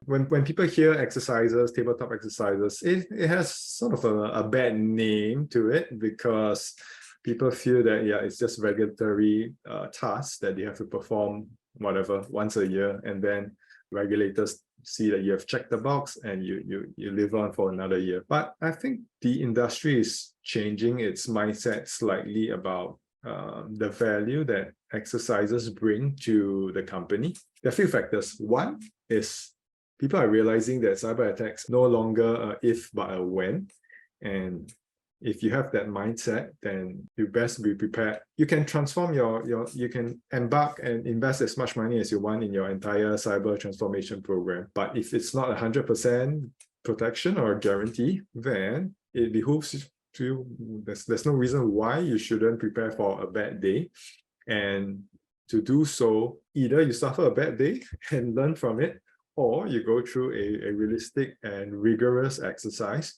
when people hear exercises, tabletop exercises, it has sort of a bad name to it because people feel that, yeah, it's just regulatory tasks that you have to perform whatever once a year, and then regulators see that you have checked the box and you live on for another year. But I think the industry is changing its mindset slightly about the value that exercises bring to the company. There are a few factors. One is people are realizing that cyber attacks no longer a if but a when, and if you have that mindset, then you best be prepared. You can transform you can embark and invest as much money as you want in your entire cyber transformation program. But if it's not 100% protection or guarantee, then it behooves you. There's no reason why you shouldn't prepare for a bad day. And to do so, either you suffer a bad day and learn from it, or you go through a realistic and rigorous exercise